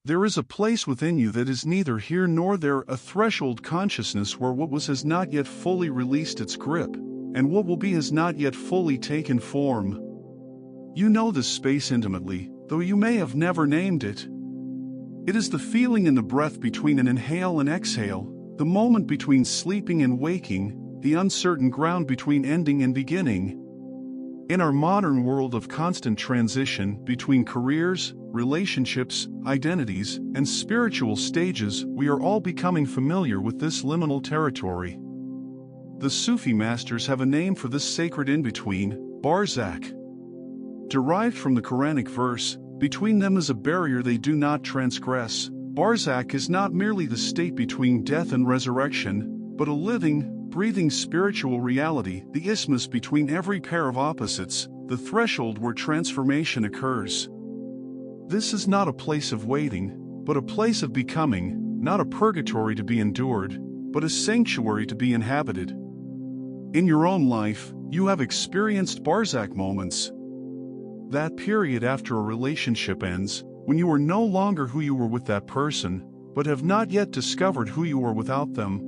There is a place within you that is neither here nor there, a threshold consciousness where what was has not yet fully released its grip, and what will be has not yet fully taken form. You know this space intimately, though you may have never named it. It is the feeling in the breath between an inhale and exhale, the moment between sleeping and waking, the uncertain ground between ending and beginning. In our modern world of constant transition between careers, relationships, identities, and spiritual stages, we are all becoming familiar with this liminal territory. The Sufi masters have a name for this sacred in-between, Barzakh. Derived from the Quranic verse, "Between them is a barrier they do not transgress." Barzakh is not merely the state between death and resurrection, but a living, breathing spiritual reality, the isthmus between every pair of opposites, the threshold where transformation occurs. This is not a place of waiting, but a place of becoming, not a purgatory to be endured, but a sanctuary to be inhabited. In your own life, you have experienced Barzakh moments. That period after a relationship ends, when you are no longer who you were with that person, but have not yet discovered who you are without them.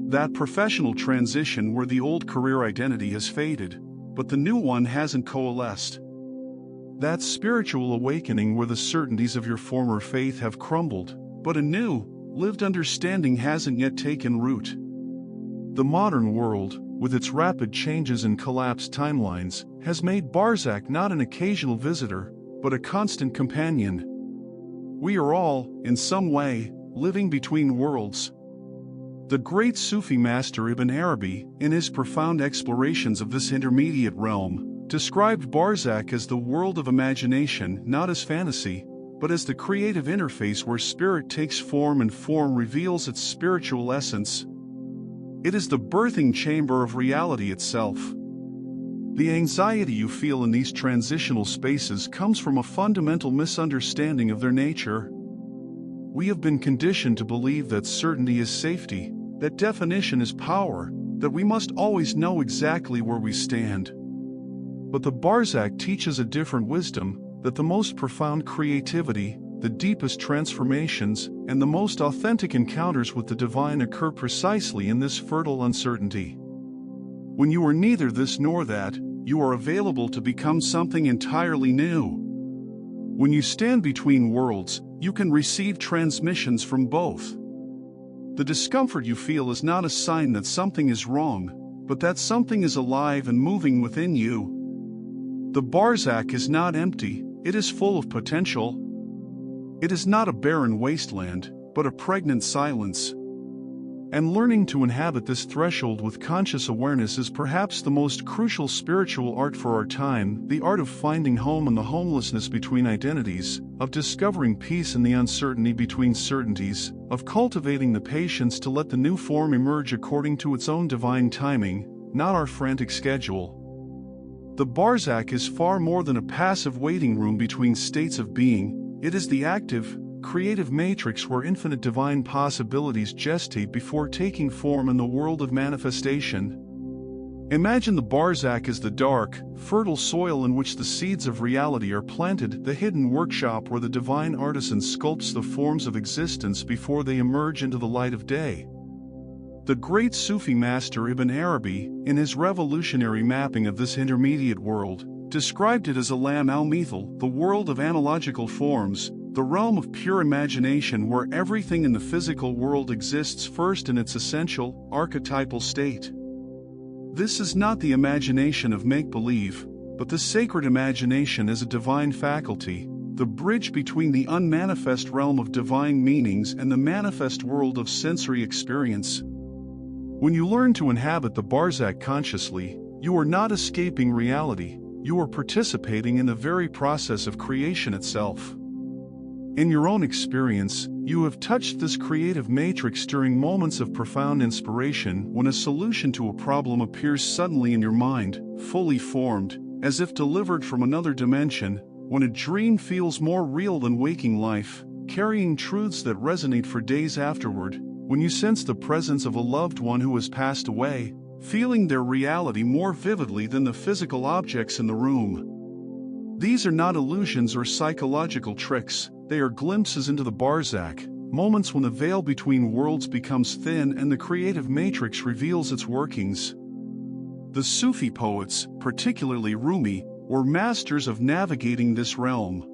That professional transition where the old career identity has faded, but the new one hasn't coalesced. That spiritual awakening where the certainties of your former faith have crumbled, but a new, lived understanding hasn't yet taken root. The modern world, with its rapid changes and collapsed timelines, has made Barzakh not an occasional visitor, but a constant companion. We are all, in some way, living between worlds. The great Sufi master Ibn Arabi, in his profound explorations of this intermediate realm, described Barzakh as the world of imagination, not as fantasy, but as the creative interface where spirit takes form and form reveals its spiritual essence. It is the birthing chamber of reality itself. The anxiety you feel in these transitional spaces comes from a fundamental misunderstanding of their nature. We have been conditioned to believe that certainty is safety, that definition is power, that we must always know exactly where we stand. But the Barzakh teaches a different wisdom, that the most profound creativity, the deepest transformations, and the most authentic encounters with the divine occur precisely in this fertile uncertainty. When you are neither this nor that, you are available to become something entirely new. When you stand between worlds, you can receive transmissions from both. The discomfort you feel is not a sign that something is wrong, but that something is alive and moving within you. The Barzakh is not empty, it is full of potential. It is not a barren wasteland, but a pregnant silence. And learning to inhabit this threshold with conscious awareness is perhaps the most crucial spiritual art for our time, the art of finding home in the homelessness between identities, of discovering peace in the uncertainty between certainties, of cultivating the patience to let the new form emerge according to its own divine timing, not our frantic schedule. The Barzakh is far more than a passive waiting room between states of being, it is the active, creative matrix where infinite divine possibilities gestate before taking form in the world of manifestation. Imagine the Barzakh as the dark, fertile soil in which the seeds of reality are planted, the hidden workshop where the divine artisan sculpts the forms of existence before they emerge into the light of day. The great Sufi master Ibn Arabi, in his revolutionary mapping of this intermediate world, described it as al-mithal, the world of analogical forms, the realm of pure imagination where everything in the physical world exists first in its essential, archetypal state. This is not the imagination of make-believe, but the sacred imagination as a divine faculty, the bridge between the unmanifest realm of divine meanings and the manifest world of sensory experience. When you learn to inhabit the Barzakh consciously, you are not escaping reality, you are participating in the very process of creation itself. In your own experience, you have touched this creative matrix during moments of profound inspiration when a solution to a problem appears suddenly in your mind, fully formed, as if delivered from another dimension, when a dream feels more real than waking life, carrying truths that resonate for days afterward, when you sense the presence of a loved one who has passed away, feeling their reality more vividly than the physical objects in the room. These are not illusions or psychological tricks, They are glimpses into the Barzakh, moments when the veil between worlds becomes thin and the creative matrix reveals its workings. The Sufi poets, particularly Rumi, were masters of navigating this realm.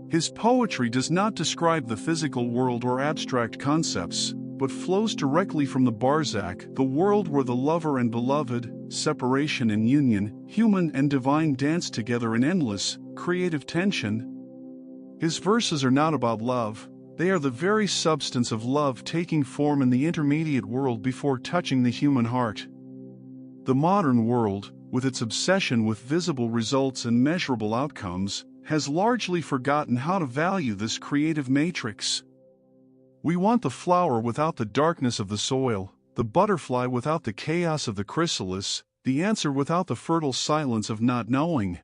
His poetry does not describe the physical world or abstract concepts, but flows directly from the Barzakh, the world where the lover and beloved, separation and union, human and divine dance together in endless, creative tension. His verses are not about love, they are the very substance of love taking form in the intermediate world before touching the human heart. The modern world, with its obsession with visible results and measurable outcomes, has largely forgotten how to value this creative matrix. We want the flower without the darkness of the soil, the butterfly without the chaos of the chrysalis, the answer without the fertile silence of not knowing.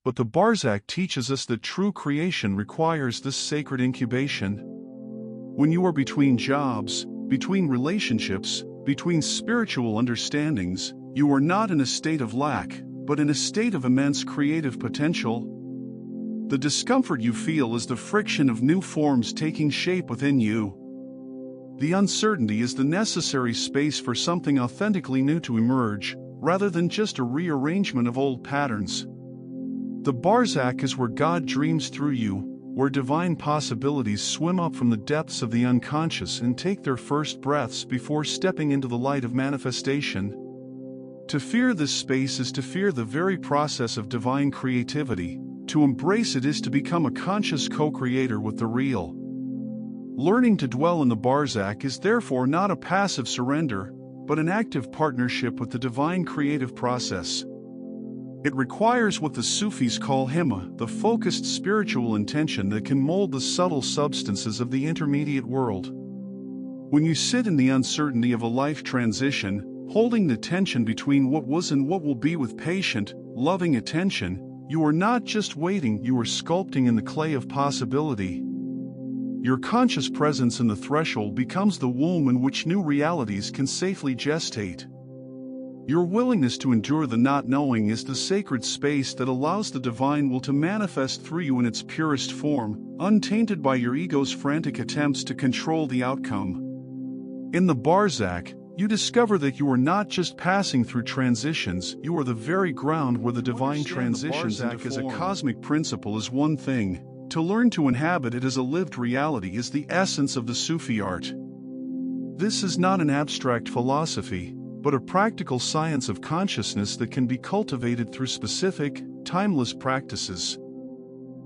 But the Barzakh teaches us that true creation requires this sacred incubation. When you are between jobs, between relationships, between spiritual understandings, you are not in a state of lack, but in a state of immense creative potential. The discomfort you feel is the friction of new forms taking shape within you. The uncertainty is the necessary space for something authentically new to emerge, rather than just a rearrangement of old patterns. The Barzakh is where God dreams through you, where divine possibilities swim up from the depths of the unconscious and take their first breaths before stepping into the light of manifestation. To fear this space is to fear the very process of divine creativity. To embrace it is to become a conscious co-creator with the real. Learning to dwell in the Barzakh is therefore not a passive surrender, but an active partnership with the divine creative process. It requires what the Sufis call himma, the focused spiritual intention that can mold the subtle substances of the intermediate world. When you sit in the uncertainty of a life transition, holding the tension between what was and what will be with patient, loving attention, you are not just waiting, you are sculpting in the clay of possibility. Your conscious presence in the threshold becomes the womb in which new realities can safely gestate. Your willingness to endure the not knowing is the sacred space that allows the divine will to manifest through you in its purest form, untainted by your ego's frantic attempts to control the outcome. In the Barzakh, you discover that you are not just passing through transitions, you are the very ground where the divine transitions into form. As a cosmic principle is one thing, to learn to inhabit it as a lived reality is the essence of the Sufi art. This is not an abstract philosophy, but a practical science of consciousness that can be cultivated through specific, timeless practices.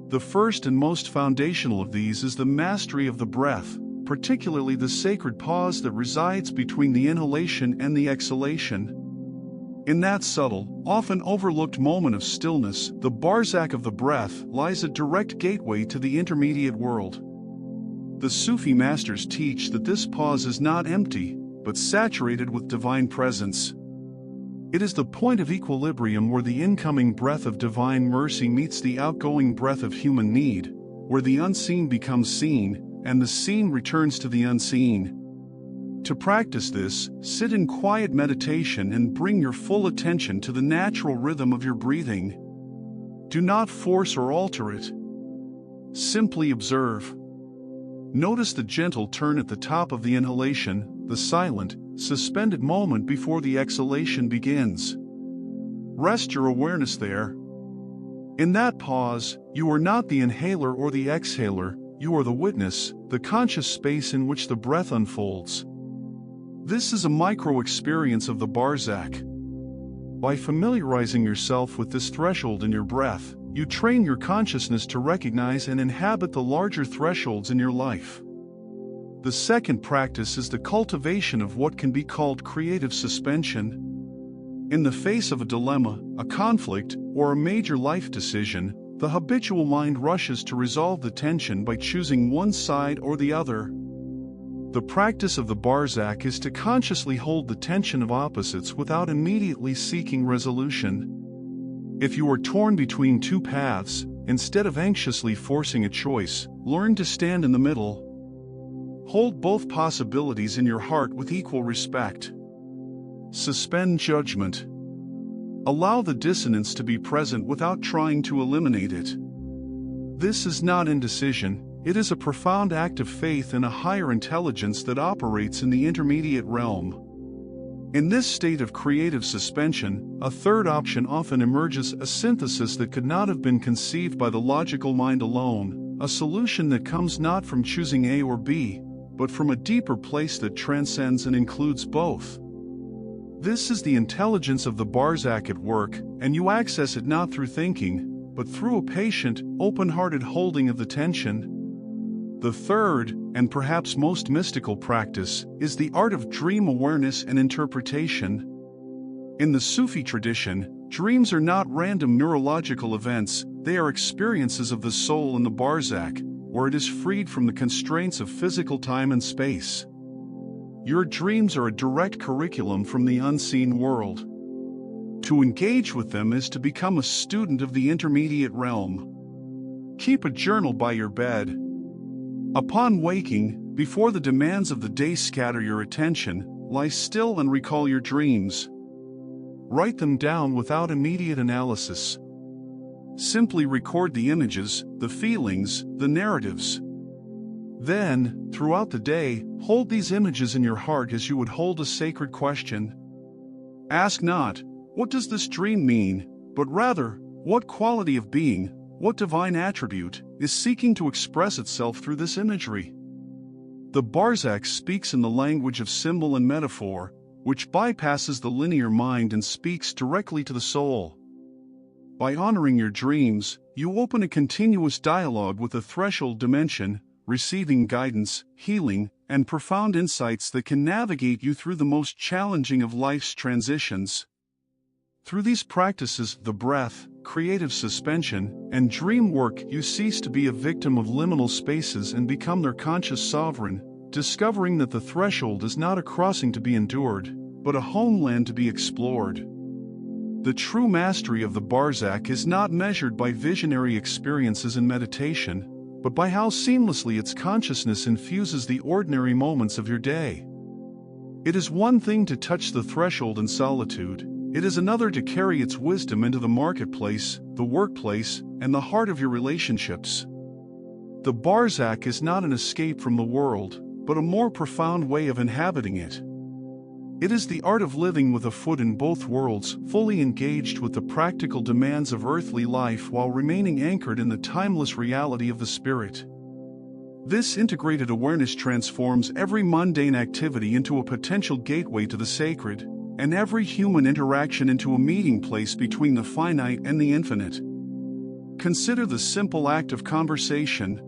The first and most foundational of these is the mastery of the breath, particularly the sacred pause that resides between the inhalation and the exhalation. In that subtle, often overlooked moment of stillness, the Barzakh of the breath lies a direct gateway to the intermediate world. The Sufi masters teach that this pause is not empty, but saturated with divine presence. It is the point of equilibrium where the incoming breath of divine mercy meets the outgoing breath of human need, where the unseen becomes seen, and the seen returns to the unseen. To practice this, sit in quiet meditation and bring your full attention to the natural rhythm of your breathing. Do not force or alter it. Simply observe. Notice the gentle turn at the top of the inhalation, the silent, suspended moment before the exhalation begins. Rest your awareness there. In that pause, you are not the inhaler or the exhaler, you are the witness, the conscious space in which the breath unfolds. This is a micro-experience of the Barzakh. By familiarizing yourself with this threshold in your breath, you train your consciousness to recognize and inhabit the larger thresholds in your life. The second practice is the cultivation of what can be called creative suspension. In the face of a dilemma, a conflict, or a major life decision, the habitual mind rushes to resolve the tension by choosing one side or the other. The practice of the Barzakh is to consciously hold the tension of opposites without immediately seeking resolution. If you are torn between two paths, instead of anxiously forcing a choice, learn to stand in the middle. Hold both possibilities in your heart with equal respect. Suspend judgment. Allow the dissonance to be present without trying to eliminate it. This is not indecision, it is a profound act of faith in a higher intelligence that operates in the intermediate realm. In this state of creative suspension, a third option often emerges, a synthesis that could not have been conceived by the logical mind alone, a solution that comes not from choosing A or B, but from a deeper place that transcends and includes both. This is the intelligence of the Barzakh at work, and you access it not through thinking, but through a patient, open-hearted holding of the tension. The third, and perhaps most mystical practice, is the art of dream awareness and interpretation. In the Sufi tradition, dreams are not random neurological events, they are experiences of the soul in the Barzakh, where it is freed from the constraints of physical time and space. Your dreams are a direct curriculum from the unseen world. To engage with them is to become a student of the intermediate realm. Keep a journal by your bed. Upon waking, before the demands of the day scatter your attention, lie still and recall your dreams. Write them down without immediate analysis. Simply record the images, the feelings, the narratives. Then, throughout the day, hold these images in your heart as you would hold a sacred question. Ask not, "What does this dream mean?" but rather, "What quality of being, what divine attribute, is seeking to express itself through this imagery?" The Barzakh speaks in the language of symbol and metaphor, which bypasses the linear mind and speaks directly to the soul. By honoring your dreams, you open a continuous dialogue with the threshold dimension, receiving guidance, healing, and profound insights that can navigate you through the most challenging of life's transitions. Through these practices, the breath, creative suspension, and dream work, you cease to be a victim of liminal spaces and become their conscious sovereign, discovering that the threshold is not a crossing to be endured, but a homeland to be explored. The true mastery of the Barzakh is not measured by visionary experiences and meditation, but by how seamlessly its consciousness infuses the ordinary moments of your day. It is one thing to touch the threshold in solitude, it is another to carry its wisdom into the marketplace, the workplace, and the heart of your relationships. The Barzakh is not an escape from the world, but a more profound way of inhabiting it. It is the art of living with a foot in both worlds, fully engaged with the practical demands of earthly life while remaining anchored in the timeless reality of the spirit. This integrated awareness transforms every mundane activity into a potential gateway to the sacred, and every human interaction into a meeting place between the finite and the infinite. Consider the simple act of conversation.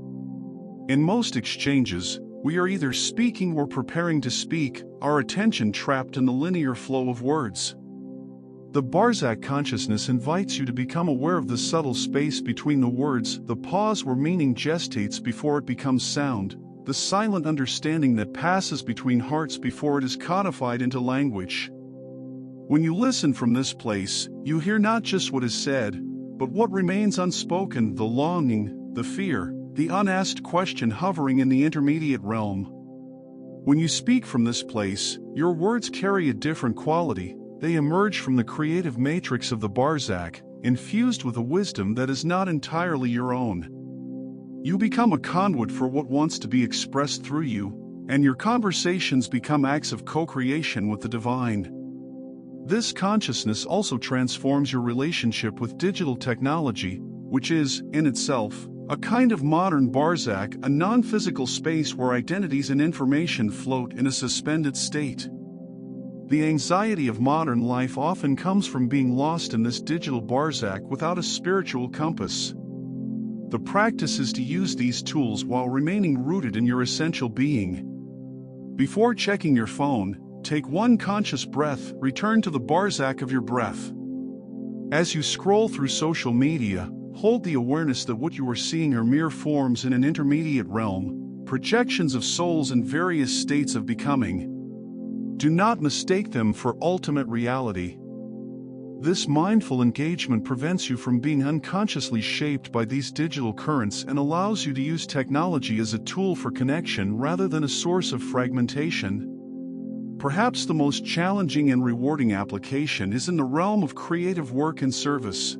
In most exchanges, we are either speaking or preparing to speak, our attention trapped in the linear flow of words. The Barzakh consciousness invites you to become aware of the subtle space between the words, the pause where meaning gestates before it becomes sound, the silent understanding that passes between hearts before it is codified into language. When you listen from this place, you hear not just what is said, but what remains unspoken, the longing, the fear, the unasked question hovering in the intermediate realm. When you speak from this place, your words carry a different quality, they emerge from the creative matrix of the Barzakh, infused with a wisdom that is not entirely your own. You become a conduit for what wants to be expressed through you, and your conversations become acts of co-creation with the divine. This consciousness also transforms your relationship with digital technology, which is, in itself, a kind of modern Barzakh, a non-physical space where identities and information float in a suspended state. The anxiety of modern life often comes from being lost in this digital Barzakh without a spiritual compass. The practice is to use these tools while remaining rooted in your essential being. Before checking your phone, take one conscious breath, return to the Barzakh of your breath. As you scroll through social media, hold the awareness that what you are seeing are mere forms in an intermediate realm, projections of souls in various states of becoming. Do not mistake them for ultimate reality. This mindful engagement prevents you from being unconsciously shaped by these digital currents and allows you to use technology as a tool for connection rather than a source of fragmentation. Perhaps the most challenging and rewarding application is in the realm of creative work and service.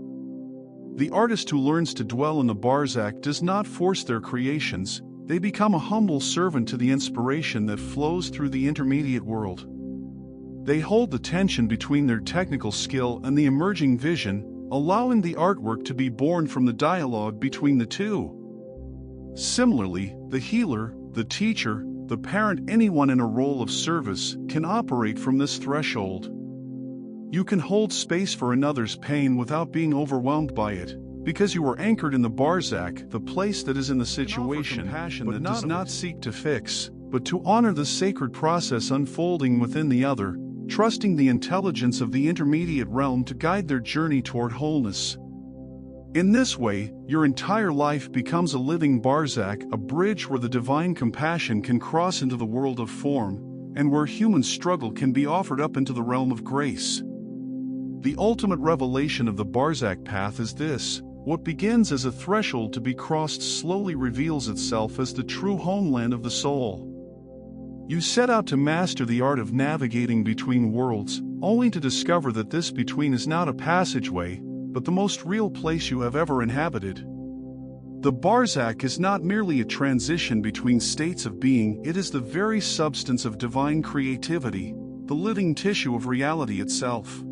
The artist who learns to dwell in the Barzakh does not force their creations, they become a humble servant to the inspiration that flows through the intermediate world. They hold the tension between their technical skill and the emerging vision, allowing the artwork to be born from the dialogue between the two. Similarly, the healer, the teacher, the parent, anyone in a role of service, can operate from this threshold. You can hold space for another's pain without being overwhelmed by it, because you are anchored in the Barzakh, the place that is in the situation, but does not seek to fix, but to honor the sacred process unfolding within the other, trusting the intelligence of the intermediate realm to guide their journey toward wholeness. In this way, your entire life becomes a living Barzakh, a bridge where the divine compassion can cross into the world of form, and where human struggle can be offered up into the realm of grace. The ultimate revelation of the Barzakh path is this: what begins as a threshold to be crossed slowly reveals itself as the true homeland of the soul. You set out to master the art of navigating between worlds, only to discover that this between is not a passageway, but the most real place you have ever inhabited. The Barzakh is not merely a transition between states of being, it is the very substance of divine creativity, the living tissue of reality itself.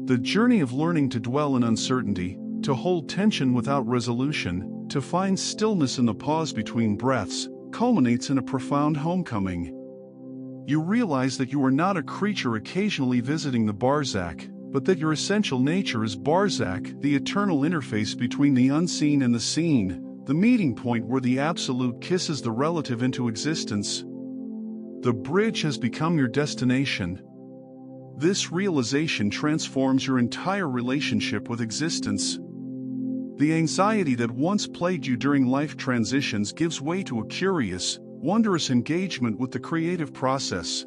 The journey of learning to dwell in uncertainty, to hold tension without resolution, to find stillness in the pause between breaths, culminates in a profound homecoming. You realize that you are not a creature occasionally visiting the Barzakh, but that your essential nature is Barzakh, the eternal interface between the unseen and the seen, the meeting point where the absolute kisses the relative into existence. The bridge has become your destination. This realization transforms your entire relationship with existence. The anxiety that once plagued you during life transitions gives way to a curious, wondrous engagement with the creative process.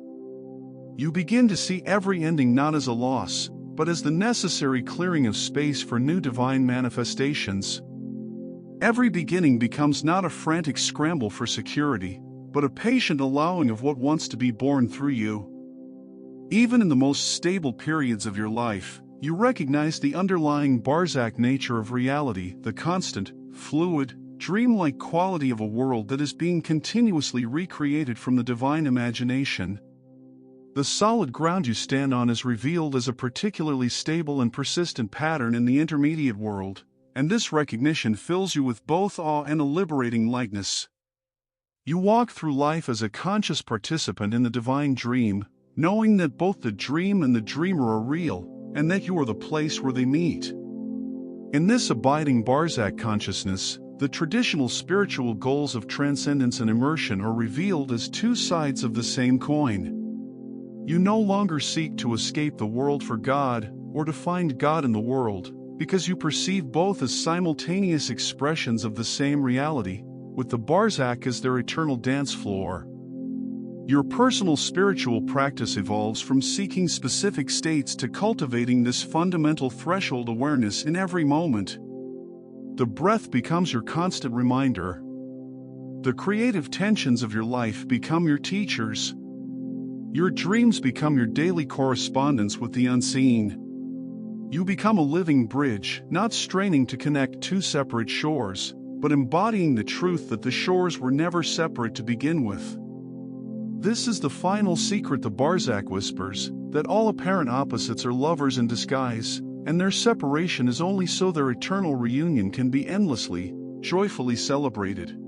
You begin to see every ending not as a loss, but as the necessary clearing of space for new divine manifestations. Every beginning becomes not a frantic scramble for security, but a patient allowing of what wants to be born through you. Even in the most stable periods of your life, you recognize the underlying Barzakh nature of reality, the constant, fluid, dreamlike quality of a world that is being continuously recreated from the divine imagination. The solid ground you stand on is revealed as a particularly stable and persistent pattern in the intermediate world, and this recognition fills you with both awe and a liberating lightness. You walk through life as a conscious participant in the divine dream, knowing that both the dream and the dreamer are real, and that you are the place where they meet. In this abiding Barzakh consciousness, the traditional spiritual goals of transcendence and immersion are revealed as two sides of the same coin. You no longer seek to escape the world for God, or to find God in the world, because you perceive both as simultaneous expressions of the same reality, with the Barzakh as their eternal dance floor. Your personal spiritual practice evolves from seeking specific states to cultivating this fundamental threshold awareness in every moment. The breath becomes your constant reminder. The creative tensions of your life become your teachers. Your dreams become your daily correspondence with the unseen. You become a living bridge, not straining to connect two separate shores, but embodying the truth that the shores were never separate to begin with. This is the final secret the Barzakh whispers, that all apparent opposites are lovers in disguise, and their separation is only so their eternal reunion can be endlessly, joyfully celebrated.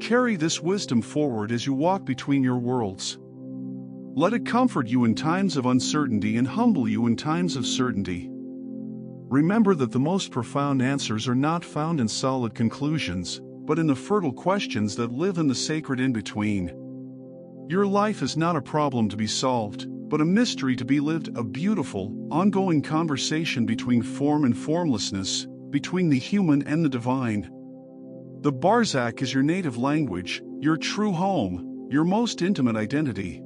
Carry this wisdom forward as you walk between your worlds. Let it comfort you in times of uncertainty and humble you in times of certainty. Remember that the most profound answers are not found in solid conclusions, but in the fertile questions that live in the sacred in-between. Your life is not a problem to be solved, but a mystery to be lived, a beautiful, ongoing conversation between form and formlessness, between the human and the divine. The Barzakh is your native language, your true home, your most intimate identity.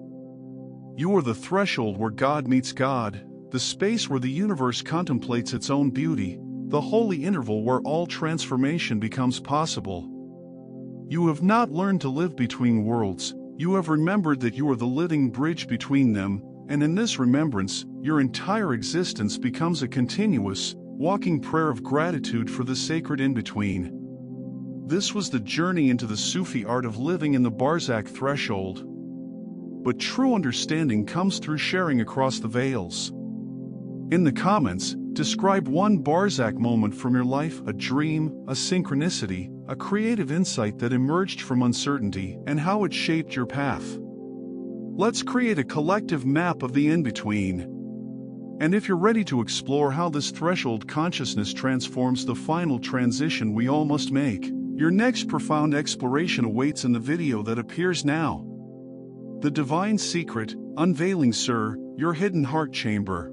You are the threshold where God meets God, the space where the universe contemplates its own beauty, the holy interval where all transformation becomes possible. You have not learned to live between worlds, you have remembered that you are the living bridge between them, and in this remembrance, your entire existence becomes a continuous, walking prayer of gratitude for the sacred in-between. This was the journey into the Sufi art of living in the Barzakh threshold. But true understanding comes through sharing across the veils. In the comments, describe one Barzakh moment from your life, a dream, a synchronicity, a creative insight that emerged from uncertainty, and how it shaped your path. Let's create a collective map of the in-between. And if you're ready to explore how this threshold consciousness transforms the final transition we all must make, your next profound exploration awaits in the video that appears now. The Divine Secret, Unveiling, Sir, Your Hidden Heart Chamber.